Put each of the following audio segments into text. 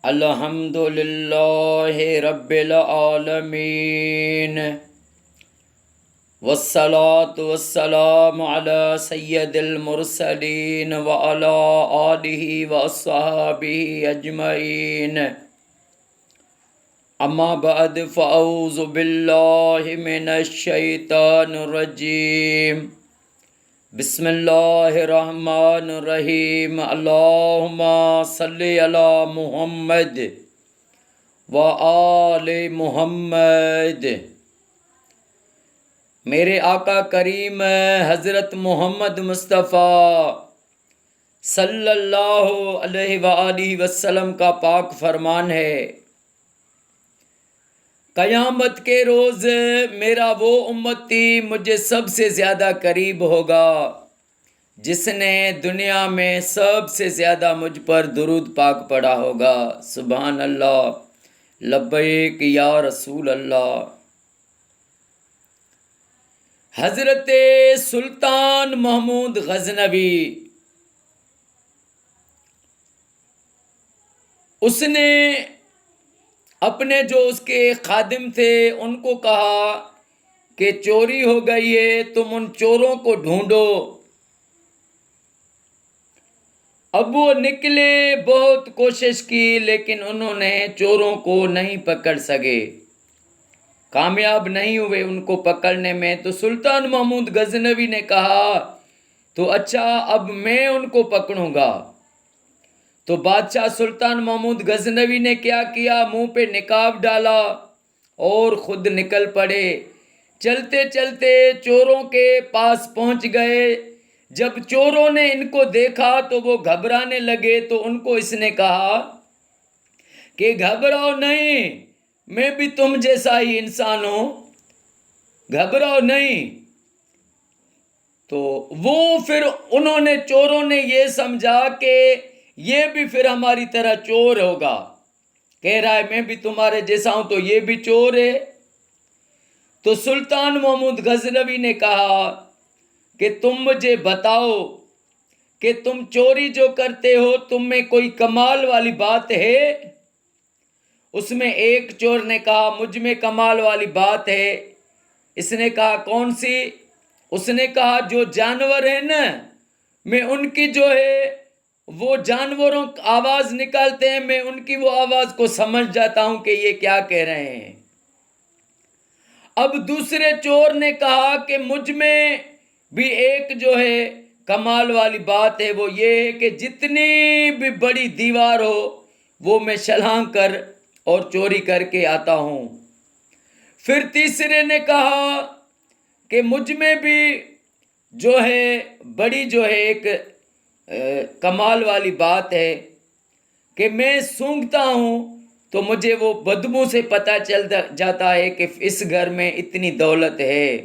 الحمد للہ رب العالمین والصلاة والسلام علی سید المرسلین وعلی آلہ واصحابہ اجمعین اما بعد فاعوذ باللہ من الشیطان الرجیم بسم اللہ الرحمن الرحیم اللہم صلی علی محمد و آل محمد۔ میرے آقا کریم حضرت محمد مصطفیٰ صلی اللہ علیہ وآلہ وسلم کا پاک فرمان ہے، قیامت کے روز میرا وہ امتی مجھے سب سے زیادہ قریب ہوگا جس نے دنیا میں سب سے زیادہ مجھ پر درود پاک پڑھا ہوگا۔ سبحان اللہ، لبیک یا رسول اللہ۔ حضرت سلطان محمود غزنوی، اس نے اپنے جو اس کے خادم تھے ان کو کہا کہ چوری ہو گئی ہے، تم ان چوروں کو ڈھونڈو۔ اب وہ نکلے، بہت کوشش کی لیکن انہوں نے چوروں کو نہیں پکڑ سکے، کامیاب نہیں ہوئے ان کو پکڑنے میں۔ تو سلطان محمود غزنوی نے کہا تو اچھا اب میں ان کو پکڑوں گا۔ تو بادشاہ سلطان محمود غزنوی نے کیا کیا، منہ پہ نقاب ڈالا اور خود نکل پڑے۔ چلتے چلتے چوروں کے پاس پہنچ گئے۔ جب چوروں نے ان کو دیکھا تو وہ گھبرانے لگے، تو ان کو اس نے کہا کہ گھبراؤ نہیں، میں بھی تم جیسا ہی انسان ہوں، گھبراؤ نہیں۔ تو وہ پھر انہوں نے چوروں نے یہ سمجھا کہ یہ بھی پھر ہماری طرح چور ہوگا، کہہ رہا ہے میں بھی تمہارے جیسا ہوں تو یہ بھی چور ہے۔ تو سلطان محمود غزنوی نے کہا کہ تم مجھے بتاؤ کہ تم چوری جو کرتے ہو تم میں کوئی کمال والی بات ہے؟ اس میں ایک چور نے کہا مجھ میں کمال والی بات ہے۔ اس نے کہا کون سی؟ اس نے کہا جو جانور ہیں نا، میں ان کی جو ہے وہ جانوروں آواز نکالتے ہیں، میں ان کی وہ آواز کو سمجھ جاتا ہوں کہ یہ کیا کہہ رہے ہیں۔ اب دوسرے چور نے کہا کہ مجھ میں بھی ایک جو ہے کمال والی بات ہے، وہ یہ ہے کہ جتنی بھی بڑی دیوار ہو وہ میں چھلانگ کر اور چوری کر کے آتا ہوں۔ پھر تیسرے نے کہا کہ مجھ میں بھی جو ہے بڑی جو ہے ایک کمال والی بات ہے کہ میں سونگھتا ہوں تو مجھے وہ بدبو سے پتہ چل جاتا ہے کہ اس گھر میں اتنی دولت ہے۔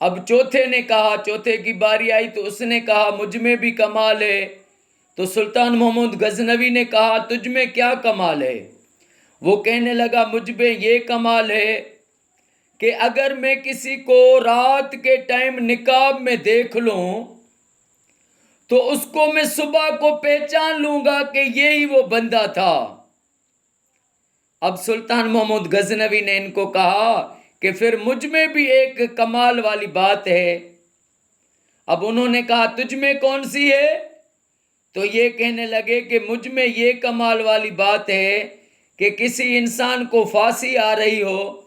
اب چوتھے نے کہا، چوتھے کی باری آئی تو اس نے کہا مجھ میں بھی کمال ہے۔ تو سلطان محمود غزنوی نے کہا تجھ میں کیا کمال ہے؟ وہ کہنے لگا مجھ میں یہ کمال ہے کہ اگر میں کسی کو رات کے ٹائم نقاب میں دیکھ لوں تو اس کو میں صبح کو پہچان لوں گا کہ یہی وہ بندہ تھا۔ اب سلطان محمود غزنوی نے ان کو کہا کہ پھر مجھ میں بھی ایک کمال والی بات ہے۔ اب انہوں نے کہا تجھ میں کون سی ہے؟ تو یہ کہنے لگے کہ مجھ میں یہ کمال والی بات ہے کہ کسی انسان کو پھانسی آ رہی ہو،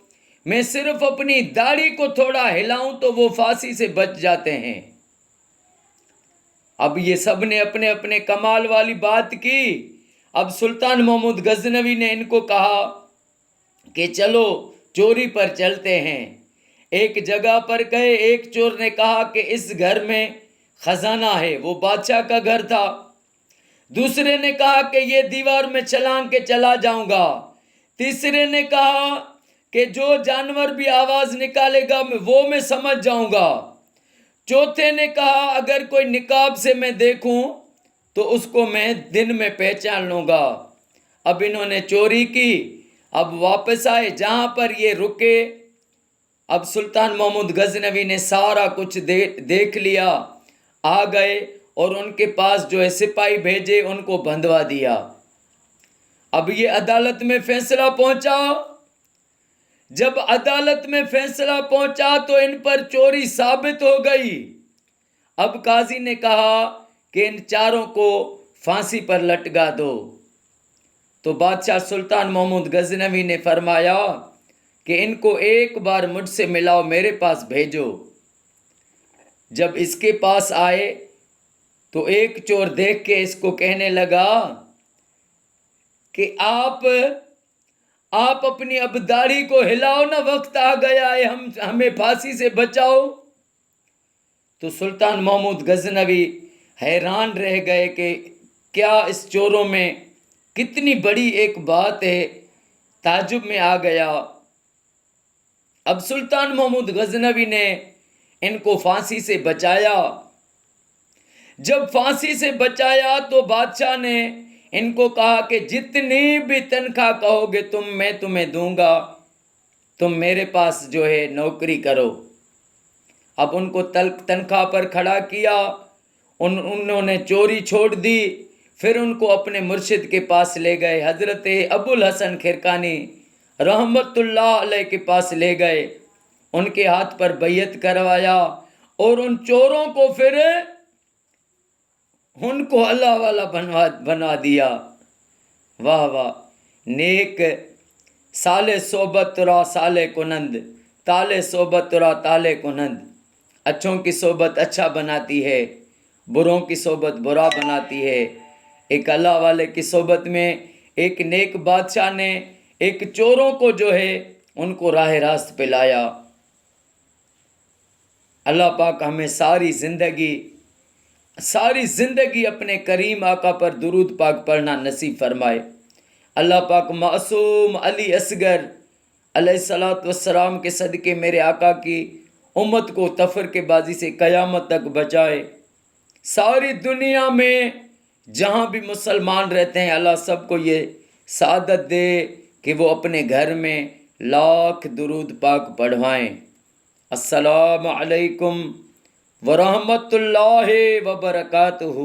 میں صرف اپنی داڑھی کو تھوڑا ہلاؤں تو وہ پھانسی سے بچ جاتے ہیں۔ اب یہ سب نے اپنے اپنے کمال والی بات کی۔ اب سلطان محمود غزنوی نے ان کو کہا کہ چلو چوری پر چلتے ہیں۔ ایک جگہ پر گئے، ایک چور نے کہا کہ اس گھر میں خزانہ ہے، وہ بادشاہ کا گھر تھا۔ دوسرے نے کہا کہ یہ دیوار میں چھلانگ کے چلا جاؤں گا۔ تیسرے نے کہا کہ جو جانور بھی آواز نکالے گا وہ میں سمجھ جاؤں گا۔ چوتھے نے کہا اگر کوئی نقاب سے میں دیکھوں تو اس کو میں دن میں پہچان لوں گا۔ اب انہوں نے چوری کی، اب واپس آئے جہاں پر یہ رکے۔ اب سلطان محمود غزنوی نے سارا کچھ دیکھ لیا، آ گئے اور ان کے پاس جو ہے سپاہی بھیجے، ان کو بندھوا دیا۔ اب یہ عدالت میں فیصلہ پہنچا. جب عدالت میں فیصلہ پہنچا تو ان پر چوری ثابت ہو گئی. اب قاضی نے کہا کہ ان چاروں کو پھانسی پر لٹکا دو. تو بادشاہ سلطان محمود غزنوی نے فرمایا کہ ان کو ایک بار مجھ سے ملاؤ، میرے پاس بھیجو. جب اس کے پاس آئے تو ایک چور دیکھ کے اس کو کہنے لگا کہ آپ اپنی اب داڑھی کو ہلاؤ نا، وقت آ گیا ہے، ہمیں پھانسی سے بچاؤ. تو سلطان محمود غزنوی حیران رہ گئے کہ کیا اس چوروں میں کتنی بڑی ایک بات ہے، تعجب میں آ گیا. اب سلطان محمود غزنوی نے ان کو پھانسی سے بچایا. جب پھانسی سے بچایا تو بادشاہ نے ان کو کہا کہ جتنی بھی تنخواہ کہو گے میں تمہیں دوں گا، تم میرے پاس جو ہے نوکری کرو. اب ان کو تنخواہ پر کھڑا کیا، انہوں نے چوری چھوڑ دی. پھر ان کو اپنے مرشد کے پاس لے گئے، حضرت ابو الحسن خرقانی رحمت اللہ علیہ کے پاس لے گئے. ان کے ہاتھ پر بیعت کروایا اور ان چوروں کو پھر ان کو اللہ والا بنا دیا. واہ واہ. نیک سالے صحبت را سالے کنند، تالے صحبت را تالے کنند. اچھوں کی صحبت اچھا بناتی ہے، بروں کی صحبت برا بناتی ہے. ایک اللہ والے کی صحبت میں ایک نیک بادشاہ نے ایک چوروں کو جو ہے ان کو راہ راست پہ لایا. اللہ پاک ہمیں ساری زندگی اپنے کریم آقا پر درود پاک پڑھنا نصیب فرمائے. اللہ پاک معصوم علی اصغر علیہ الصلوۃ والسلام کے صدقے میرے آقا کی امت کو تفرقے بازی سے قیامت تک بچائے. ساری دنیا میں جہاں بھی مسلمان رہتے ہیں اللہ سب کو یہ سعادت دے کہ وہ اپنے گھر میں لاکھ درود پاک پڑھوائیں. السلام علیکم ورحمۃ اللہ وبرکاتہ.